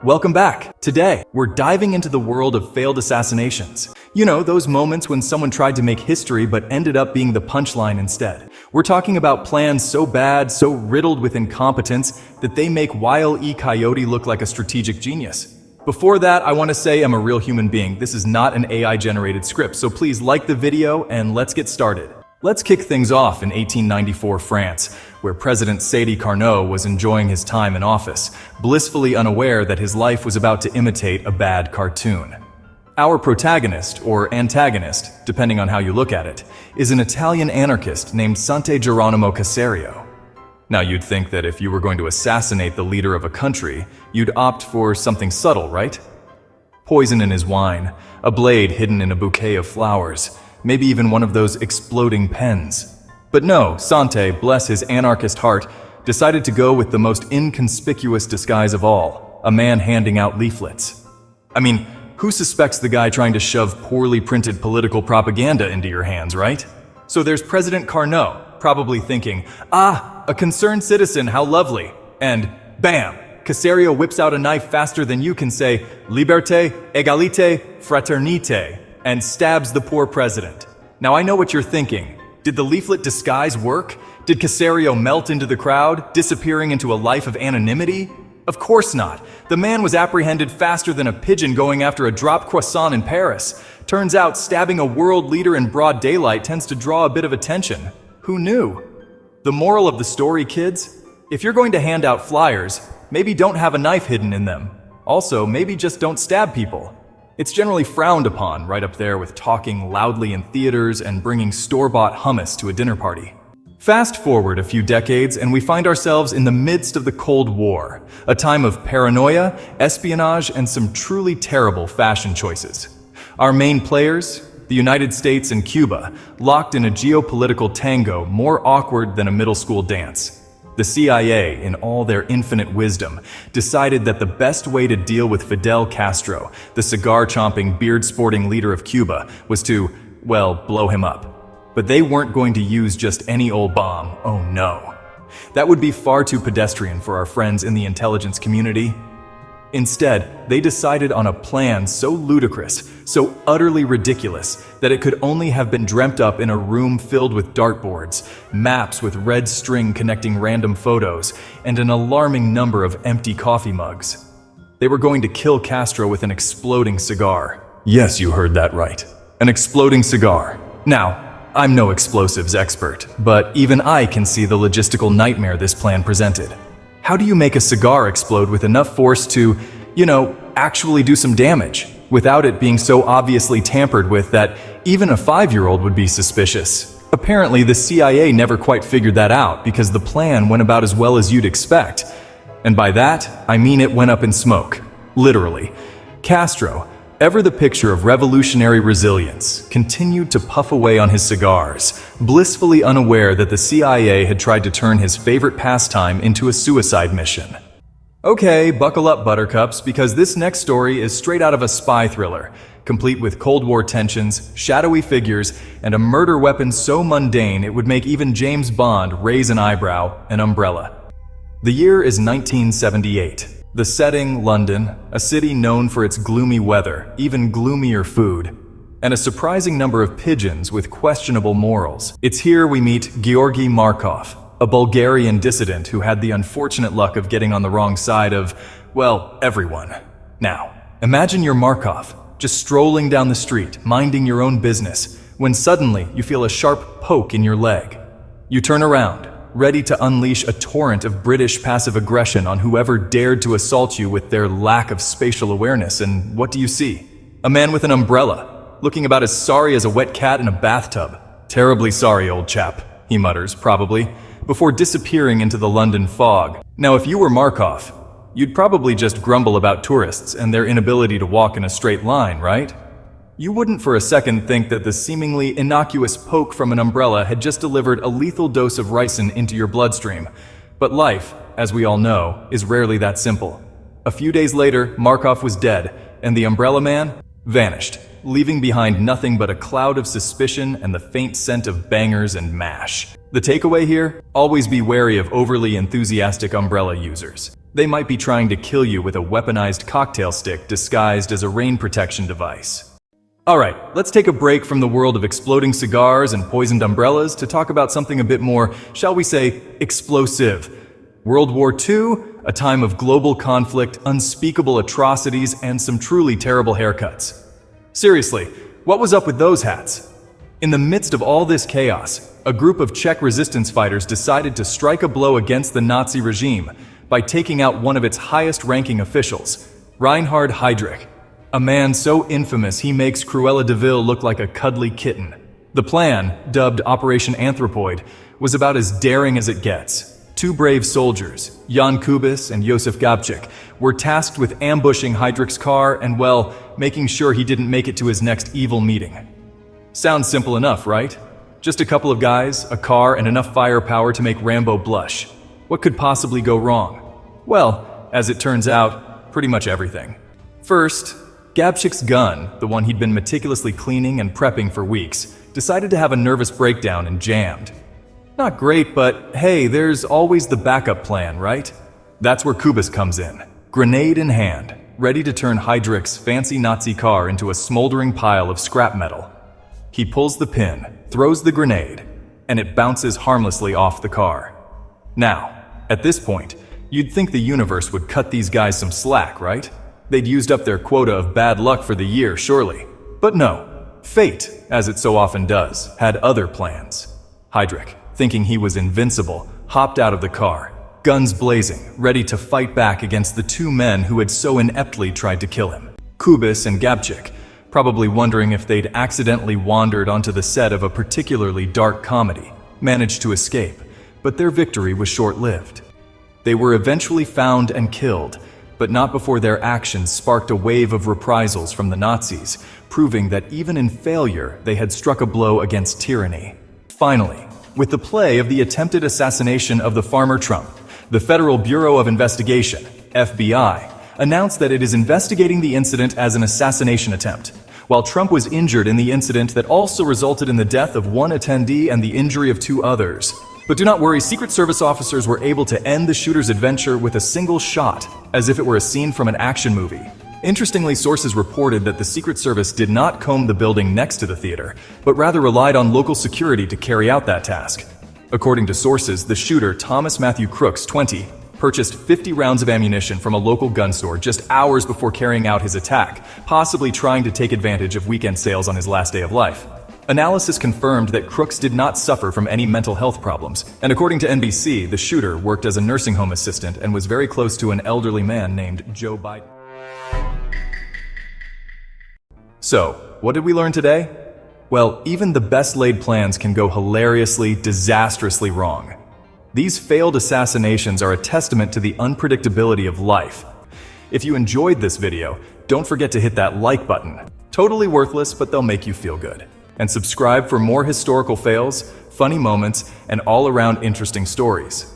Welcome back. Today, we're diving into the world of failed assassinations. You know, those moments when someone tried to make history but ended up being the punchline instead. We're talking about plans so bad, so riddled with incompetence, that they make Wile E. Coyote look like a strategic genius. Before that, I want to say I'm a real human being. This is not an AI-generated script, so please like the video and let's get started. Let's kick things off in 1894 France, where President Sadi Carnot was enjoying his time in office, blissfully unaware that his life was about to imitate a bad cartoon. Our protagonist, or antagonist, depending on how you look at it, is an Italian anarchist named Sant'Geronimo Caserio. Now you'd think that if you were going to assassinate the leader of a country, you'd opt for something subtle, right? Poison in his wine, a blade hidden in a bouquet of flowers, maybe even one of those exploding pens. But no, Sante, bless his anarchist heart, decided to go with the most inconspicuous disguise of all, a man handing out leaflets. I mean, who suspects the guy trying to shove poorly printed political propaganda into your hands, right? So there's President Carnot, probably thinking, a concerned citizen, how lovely. And bam, Caserio whips out a knife faster than you can say, liberté, égalité, fraternité, and stabs the poor president. Now I know what you're thinking. Did the leaflet disguise work? Did Caserio melt into the crowd, disappearing into a life of anonymity? Of course not. The man was apprehended faster than a pigeon going after a dropped croissant in Paris. Turns out stabbing a world leader in broad daylight tends to draw a bit of attention. Who knew? The moral of the story, kids? If you're going to hand out flyers, maybe don't have a knife hidden in them. Also, maybe just don't stab people. It's generally frowned upon, right up there with talking loudly in theaters and bringing store-bought hummus to a dinner party. Fast forward a few decades and we find ourselves in the midst of the Cold War, a time of paranoia, espionage, and some truly terrible fashion choices. Our main players, the United States and Cuba, locked in a geopolitical tango more awkward than a middle school dance. The CIA, in all their infinite wisdom, decided that the best way to deal with Fidel Castro, the cigar-chomping, beard-sporting leader of Cuba, was to, well, blow him up. But they weren't going to use just any old bomb, oh no. That would be far too pedestrian for our friends in the intelligence community. Instead, they decided on a plan so ludicrous, so utterly ridiculous, that it could only have been dreamt up in a room filled with dartboards, maps with red string connecting random photos, and an alarming number of empty coffee mugs. They were going to kill Castro with an exploding cigar. Yes, you heard that right. An exploding cigar. Now, I'm no explosives expert, but even I can see the logistical nightmare this plan presented. How do you make a cigar explode with enough force to, actually do some damage, without it being so obviously tampered with that even a 5-year-old would be suspicious? Apparently, the CIA never quite figured that out because the plan went about as well as you'd expect. And by that, I mean it went up in smoke. Literally. Castro, ever the picture of revolutionary resilience, continued to puff away on his cigars, blissfully unaware that the CIA had tried to turn his favorite pastime into a suicide mission. Okay, buckle up, buttercups, because this next story is straight out of a spy thriller, complete with Cold War tensions, shadowy figures, and a murder weapon so mundane it would make even James Bond raise an eyebrow, an umbrella. The year is 1978. The setting, London, a city known for its gloomy weather, even gloomier food, and a surprising number of pigeons with questionable morals. It's here we meet Georgy Markov, a Bulgarian dissident who had the unfortunate luck of getting on the wrong side of, well, everyone. Now, imagine you're Markov, just strolling down the street, minding your own business, when suddenly you feel a sharp poke in your leg. You turn around, ready to unleash a torrent of British passive aggression on whoever dared to assault you with their lack of spatial awareness, and what do you see? A man with an umbrella, looking about as sorry as a wet cat in a bathtub. Terribly sorry, old chap, he mutters, probably, before disappearing into the London fog. Now, if you were Markov, you'd probably just grumble about tourists and their inability to walk in a straight line, right? You wouldn't for a second think that the seemingly innocuous poke from an umbrella had just delivered a lethal dose of ricin into your bloodstream. But life, as we all know, is rarely that simple. A few days later, Markov was dead, and the umbrella man vanished. leaving behind nothing but a cloud of suspicion and the faint scent of bangers and mash. The takeaway here? Always be wary of overly enthusiastic umbrella users. They might be trying to kill you with a weaponized cocktail stick disguised as a rain protection device. Alright, let's take a break from the world of exploding cigars and poisoned umbrellas to talk about something a bit more, shall we say, explosive. World War II, a time of global conflict, unspeakable atrocities, and some truly terrible haircuts. Seriously, what was up with those hats? In the midst of all this chaos, a group of Czech resistance fighters decided to strike a blow against the Nazi regime by taking out one of its highest-ranking officials, Reinhard Heydrich, a man so infamous he makes Cruella de Vil look like a cuddly kitten. The plan, dubbed Operation Anthropoid, was about as daring as it gets. Two brave soldiers, Jan Kubis and Josef Gabčík, were tasked with ambushing Heydrich's car and, well, making sure he didn't make it to his next evil meeting. Sounds simple enough, right? Just a couple of guys, a car, and enough firepower to make Rambo blush. What could possibly go wrong? Well, as it turns out, pretty much everything. First, Gabčík's gun, the one he'd been meticulously cleaning and prepping for weeks, decided to have a nervous breakdown and jammed. Not great, but hey, there's always the backup plan, right? That's where Kubis comes in, grenade in hand, ready to turn Heydrich's fancy Nazi car into a smoldering pile of scrap metal. He pulls the pin, throws the grenade, and it bounces harmlessly off the car. Now, at this point, you'd think the universe would cut these guys some slack, right? They'd used up their quota of bad luck for the year, surely. But no, fate, as it so often does, had other plans. Heydrich, thinking he was invincible, hopped out of the car, guns blazing, ready to fight back against the two men who had so ineptly tried to kill him. Kubis and Gabčík, probably wondering if they'd accidentally wandered onto the set of a particularly dark comedy, managed to escape, but their victory was short-lived. They were eventually found and killed, but not before their actions sparked a wave of reprisals from the Nazis, proving that even in failure, they had struck a blow against tyranny. Finally, with the play of the attempted assassination of the farmer Trump, the Federal Bureau of Investigation, FBI, announced that it is investigating the incident as an assassination attempt, while Trump was injured in the incident that also resulted in the death of one attendee and the injury of two others. But do not worry, Secret Service officers were able to end the shooter's adventure with a single shot, as if it were a scene from an action movie. Interestingly, sources reported that the Secret Service did not comb the building next to the theater, but rather relied on local security to carry out that task. According to sources, the shooter, Thomas Matthew Crooks, 20, purchased 50 rounds of ammunition from a local gun store just hours before carrying out his attack, possibly trying to take advantage of weekend sales on his last day of life. Analysis confirmed that Crooks did not suffer from any mental health problems, and according to NBC, the shooter worked as a nursing home assistant and was very close to an elderly man named Joe Biden. So, what did we learn today? Well, even the best laid plans can go hilariously, disastrously wrong. These failed assassinations are a testament to the unpredictability of life. If you enjoyed this video, don't forget to hit that like button. Totally worthless, but they'll make you feel good. And subscribe for more historical fails, funny moments, and all-around interesting stories.